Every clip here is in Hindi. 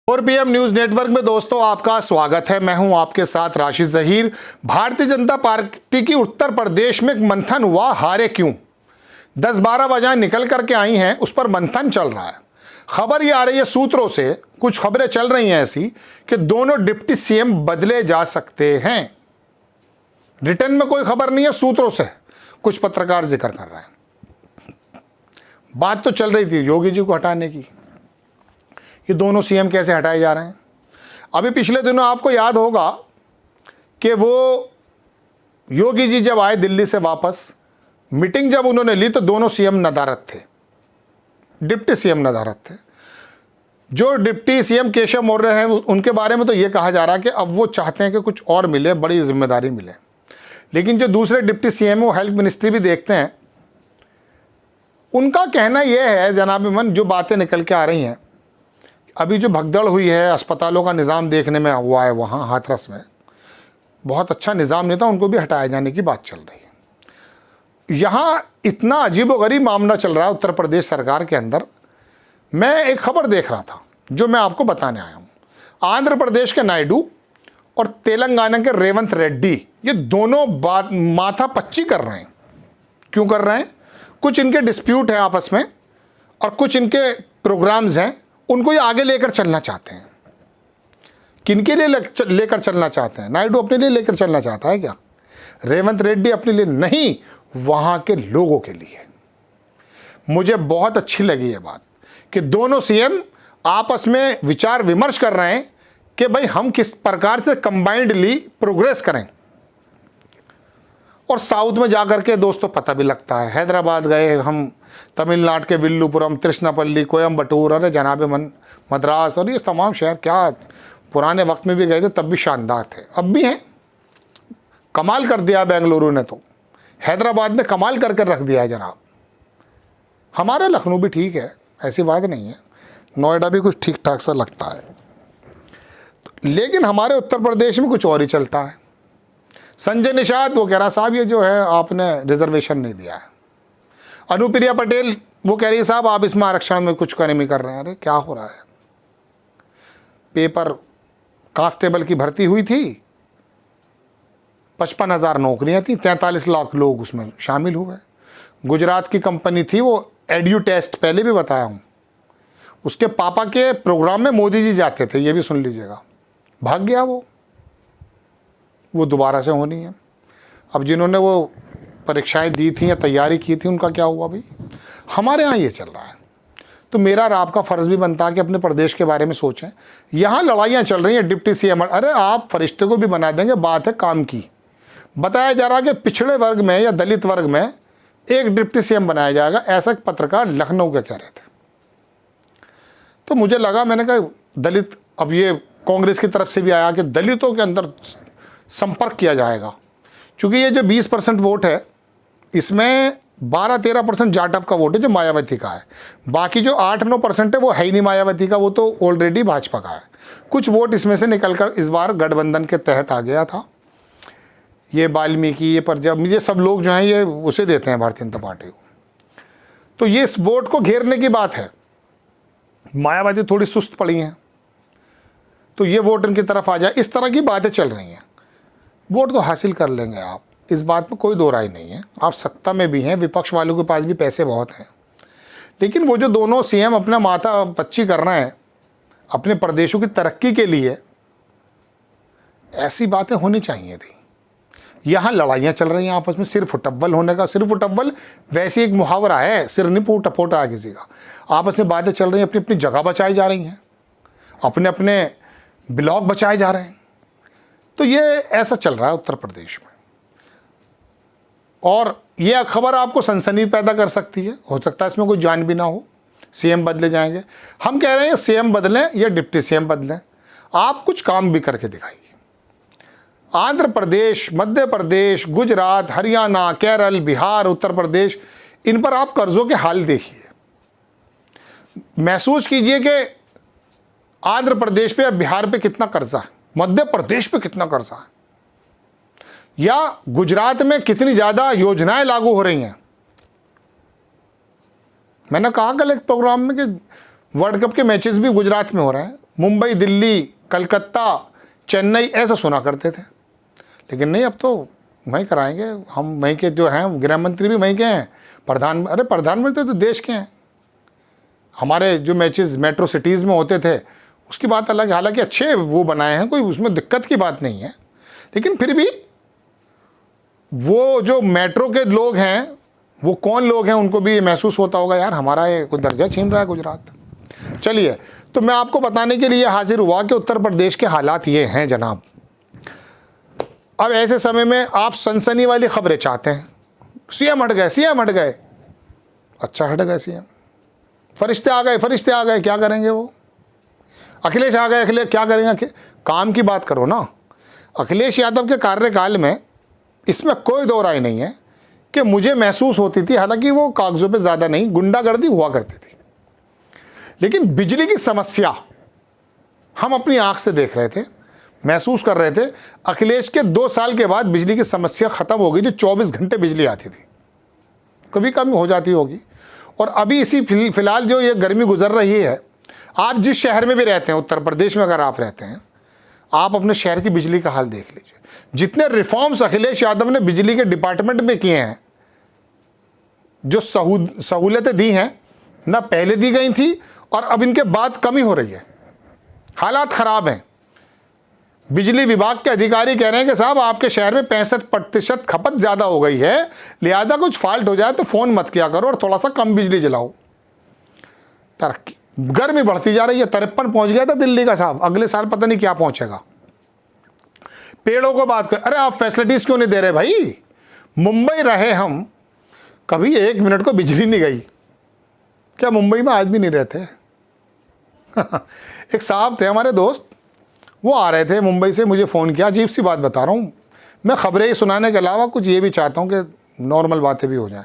और पीएम न्यूज नेटवर्क में दोस्तों आपका स्वागत है। मैं हूं आपके साथ राशिद जहीर। भारतीय जनता पार्टी की उत्तर प्रदेश में एक मंथन हुआ, हारे क्यों। 10-12 वजह निकल करके आई हैं, उस पर मंथन चल रहा है। खबर ये आ रही है सूत्रों से, कुछ खबरें चल रही हैं ऐसी कि दोनों डिप्टी सीएम बदले जा सकते हैं। रिटर्न में कोई खबर नहीं है, सूत्रों से कुछ पत्रकार जिक्र कर रहे हैं। बात तो चल रही थी योगी जी को हटाने की, ये दोनों सीएम कैसे हटाए जा रहे हैं। अभी पिछले दिनों आपको याद होगा कि वो योगी जी जब आए दिल्ली से वापस, मीटिंग जब उन्होंने ली तो दोनों सीएम नदारद थे, डिप्टी सीएम नदारद थे। जो डिप्टी सीएम केशव मौर्य हैं उनके बारे में तो ये कहा जा रहा है कि अब वो चाहते हैं कि कुछ और मिले, बड़ी जिम्मेदारी मिले। लेकिन जो दूसरे डिप्टी सीएम वो हेल्थ मिनिस्ट्री भी देखते हैं, उनका कहना यह है जनाब मन, जो बातें निकल के आ रही हैं, अभी जो भगदड़ हुई है अस्पतालों का निज़ाम देखने में हुआ है वहाँ हाथरस में, बहुत अच्छा निज़ाम नहीं था, उनको भी हटाए जाने की बात चल रही है। यहाँ इतना अजीबोगरीब मामला चल रहा है उत्तर प्रदेश सरकार के अंदर। मैं एक खबर देख रहा था जो मैं आपको बताने आया हूँ। आंध्र प्रदेश के नायडू और तेलंगाना के रेवंत रेड्डी, ये दोनों बात माथा पच्ची कर रहे हैं। क्यों कर रहे हैं? कुछ इनके डिस्प्यूट हैं आपस में और कुछ इनके प्रोग्राम्स हैं, उनको ये आगे लेकर चलना चाहते हैं। किनके लिए लेकर चलना चाहते हैं? नायडू अपने लिए लेकर चलना चाहता है क्या? रेवंत रेड्डी अपने लिए नहीं, वहाँ के लोगों के लिए। मुझे बहुत अच्छी लगी ये बात कि दोनों सीएम आपस में विचार विमर्श कर रहे हैं कि भाई हम किस प्रकार से कंबाइंडली प्रोग्रेस करें। और साउथ में जाकर के दोस्तों पता भी लगता है। हैदराबाद गए हम, तमिलनाडु के विल्लुपुरम, त्रिशनापल्ली, कोयम्बटूर, अरे जनाब मन, मद्रास और ये तमाम शहर, क्या पुराने वक्त में भी गए थे तब भी शानदार थे, अब भी हैं। कमाल कर दिया बेंगलुरु ने, तो हैदराबाद ने कमाल करके रख दिया है जनाब। हमारा लखनऊ भी ठीक है, ऐसी बात नहीं है, नोएडा भी कुछ ठीक ठाक सा लगता है, लेकिन हमारे उत्तर प्रदेश में कुछ और ही चलता है। संजय निषाद वो कह रहा साहब ये जो है आपने रिजर्वेशन नहीं दिया है। अनुप्रिया पटेल वो कह रही है साहब आप इसमें आरक्षण में कुछ कमी कर रहे हैं। अरे क्या हो रहा है? पेपर कांस्टेबल की भर्ती हुई थी, 55,000 नौकरियां थी, 43 लाख लोग उसमें शामिल हुए। गुजरात की कंपनी थी वो एड्यू टेस्ट, पहले भी बताया हूँ, उसके पापा के प्रोग्राम में मोदी जी जाते थे, ये भी सुन लीजिएगा। भाग गया वो दोबारा से होनी है। अब जिन्होंने वो परीक्षाएं दी थी या तैयारी की थी उनका क्या हुआ भाई? हमारे यहाँ ये चल रहा है। तो मेरा और आपका फ़र्ज़ भी बनता है कि अपने प्रदेश के बारे में सोचें। यहाँ लड़ाइयाँ चल रही हैं डिप्टी सीएम, अरे आप फरिश्ते को भी बना देंगे, बात है काम की। बताया जा रहा है कि पिछड़े वर्ग में या दलित वर्ग में एक डिप्टी सीएम बनाया जाएगा, ऐसा पत्रकार लखनऊ के कह रहे थे। तो मुझे लगा, मैंने कहा दलित, अब ये कांग्रेस की तरफ से भी आया कि दलितों के अंदर संपर्क किया जाएगा, क्योंकि ये जो 20% वोट है इसमें 12-13% जाटव का वोट है जो मायावती का है। बाकी जो 8-9% है वो है ही नहीं मायावती का, वो तो ऑलरेडी भाजपा का है। कुछ वोट इसमें से निकलकर इस बार गठबंधन के तहत आ गया था। ये वाल्मीकि, ये पंजाब, ये सब लोग जो हैं ये उसे देते हैं भारतीय जनता पार्टी को। तो ये इस वोट को घेरने की बात है। मायावती थोड़ी सुस्त पड़ी हैं तो ये वोट इनकी तरफ आ जाए, इस तरह की बातें चल रही हैं। वोट तो हासिल कर लेंगे आप, इस बात में कोई दो राय नहीं है। आप सत्ता में भी हैं, विपक्ष वालों के पास भी पैसे बहुत हैं, लेकिन वो जो दोनों सीएम अपना माथा पच्ची कर रहे हैं अपने प्रदेशों की तरक्की के लिए, ऐसी बातें होनी चाहिए थी। यहाँ लड़ाइयाँ चल रही हैं आपस में, सिर फुटब्बल होने का। सिर फुटब्बल वैसे एक मुहावरा है, सिर नहीं फूटा है किसी का। आपस में बातें चल रही हैं, अपनी अपनी जगह बचाई जा रही हैं, अपने अपने ब्लॉक बचाए जा रहे हैं। तो ये ऐसा चल रहा है उत्तर प्रदेश में, और ये खबर आपको सनसनी पैदा कर सकती है। हो सकता है इसमें कोई जान भी ना हो, सीएम बदले जाएंगे। हम कह रहे हैं सीएम बदलें या डिप्टी सीएम बदलें, आप कुछ काम भी करके दिखाइए। आंध्र प्रदेश, मध्य प्रदेश, गुजरात, हरियाणा, केरल, बिहार, उत्तर प्रदेश, इन पर आप कर्जों के हाल देखिए। महसूस कीजिए कि आंध्र प्रदेश पे या बिहार पे कितना कर्जा है, मध्य प्रदेश पे कितना कर्जा है, या गुजरात में कितनी ज़्यादा योजनाएं लागू हो रही हैं। मैंने कहा कल एक प्रोग्राम में कि वर्ल्ड कप के मैचेस भी गुजरात में हो रहे हैं। मुंबई, दिल्ली, कलकत्ता, चेन्नई ऐसा सुना करते थे। लेकिन नहीं, अब तो वहीं कराएंगे हम, वहीं के जो हैं गृह मंत्री भी वहीं के हैं, प्रधानमंत्री तो देश के हैं। हमारे जो मैचेस मेट्रो सिटीज़ में होते थे उसकी बात अलग है, हालांकि अच्छे वो बनाए हैं, कोई उसमें दिक्कत की बात नहीं है, लेकिन फिर भी वो जो मेट्रो के लोग हैं वो कौन लोग हैं, उनको भी महसूस होता होगा यार हमारा ये कोई दर्जा छीन रहा है गुजरात। चलिए, तो मैं आपको बताने के लिए हाजिर हुआ कि उत्तर प्रदेश के हालात ये हैं जनाब। अब ऐसे समय में आप सनसनी वाली खबरें चाहते हैं, सीएम हट गए, सीएम हट गए, अच्छा हट गए सीएम, फरिश्ते आ गए, फरिश्ते आ गए, क्या करेंगे वो, अखिलेश आ गए, अखिलेश क्या करेंगे, काम की बात करो ना। अखिलेश यादव के कार्यकाल में इसमें कोई दो राय नहीं है कि मुझे महसूस होती थी, हालांकि वो कागजों पे ज़्यादा नहीं, गुंडागर्दी हुआ करती थी, लेकिन बिजली की समस्या हम अपनी आंख से देख रहे थे, महसूस कर रहे थे। अखिलेश के 2 साल के बाद बिजली की समस्या ख़त्म हो गई, जो 24 घंटे बिजली आती थी, कभी कमी हो जाती होगी। और अभी इसी फिलहाल जो ये गर्मी गुजर रही है, आप जिस शहर में भी रहते हैं, उत्तर प्रदेश में अगर आप रहते हैं, आप अपने शहर की बिजली का हाल देख लीजिए। जितने रिफॉर्म्स अखिलेश यादव ने बिजली के डिपार्टमेंट में किए हैं, जो सहूलतें दी हैं, ना पहले दी गई थी और अब इनके बाद कमी हो रही है, हालात ख़राब हैं। बिजली विभाग के अधिकारी कह रहे हैं कि साहब आपके शहर में 65% खपत ज़्यादा हो गई है, लिहाजा कुछ फॉल्ट हो जाए तो फ़ोन मत किया करो और थोड़ा सा कम बिजली जलाओ। तरक्की, गर्मी बढ़ती जा रही है, 53 पहुँच गया था दिल्ली का साहब, अगले साल पता नहीं क्या पहुँचेगा। पेड़ों को बात कर, अरे आप फैसिलिटीज़ क्यों नहीं दे रहे भाई, मुंबई रहे हम, कभी 1 मिनट को बिजली नहीं गई, क्या मुंबई में आदमी नहीं रहते? एक साहब थे हमारे दोस्त, वो आ रहे थे मुंबई से, मुझे फ़ोन किया, अजीब सी बात बता रहा हूँ, मैं खबरें ही सुनाने के अलावा कुछ ये भी चाहता हूँ कि नॉर्मल बातें भी हो जाएं।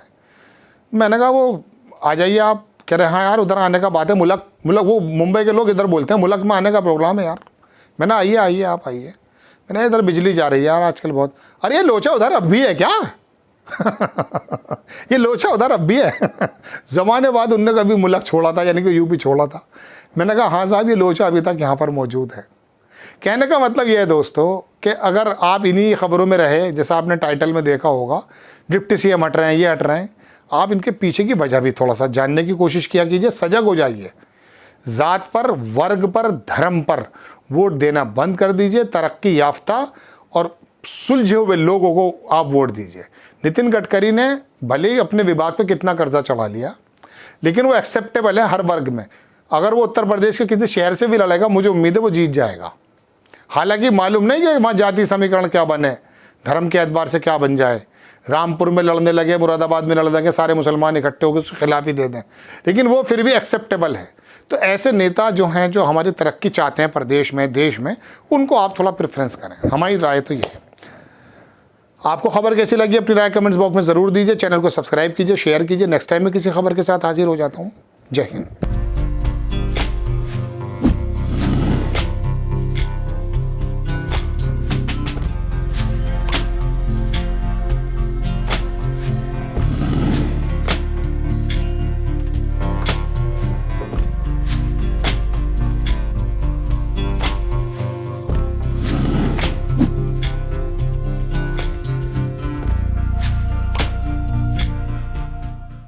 मैंने कहा वो आ जाइए आप, कह रहे हाँ यार उधर आने का बात है, मुलक वो मुंबई के लोग इधर बोलते हैं मुलक में आने का प्रोग्राम है यार। मैंने आइए आइए आप आइए, मैंने इधर बिजली जा रही है यार आजकल बहुत। अरे ये लोचा उधर अब भी है क्या? ये लोचा उधर अब भी है? ज़माने बाद उनने कभी मुलक छोड़ा था, यानी कि यूपी छोड़ा था। मैंने कहा हाँ साहब, ये लोचा अभी तक यहाँ पर मौजूद है। कहने का मतलब ये है दोस्तों कि अगर आप इन्हीं खबरों में रहे, जैसा आपने टाइटल में देखा होगा, डिप्टी सीएम हट रहे हैं, ये हट रहे हैं, आप इनके पीछे की वजह भी थोड़ा सा जानने की कोशिश किया कीजिए, सजग हो जाइए। ज़ात पर, वर्ग पर, धर्म पर वोट देना बंद कर दीजिए, तरक्की याफ्ता और सुलझे हुए लोगों को आप वोट दीजिए। नितिन गडकरी ने भले ही अपने विभाग पे कितना कर्जा चढ़ा लिया, लेकिन वो एक्सेप्टेबल है हर वर्ग में। अगर वो उत्तर प्रदेश के किसी शहर से भी लड़ेगा, मुझे उम्मीद है वो जीत जाएगा। हालांकि मालूम नहीं कि वहाँ जाति समीकरण क्या बने, धर्म के एतबार से क्या बन जाए, रामपुर में लड़ने लगे, मुरादाबाद में लड़ देंगे, सारे मुसलमान इकट्ठे होकर उसके खिलाफ ही दे दें, लेकिन वो फिर भी एक्सेप्टेबल है। तो ऐसे नेता जो हैं, जो हमारी तरक्की चाहते हैं प्रदेश में, देश में, उनको आप थोड़ा प्रेफरेंस करें। हमारी राय तो ये है। आपको खबर कैसी लगी अपनी राय कमेंट्स बॉक्स में ज़रूर दीजिए। चैनल को सब्सक्राइब कीजिए, शेयर कीजिए। नेक्स्ट टाइम में किसी खबर के साथ हाजिर हो जाता हूँ। जय हिंद।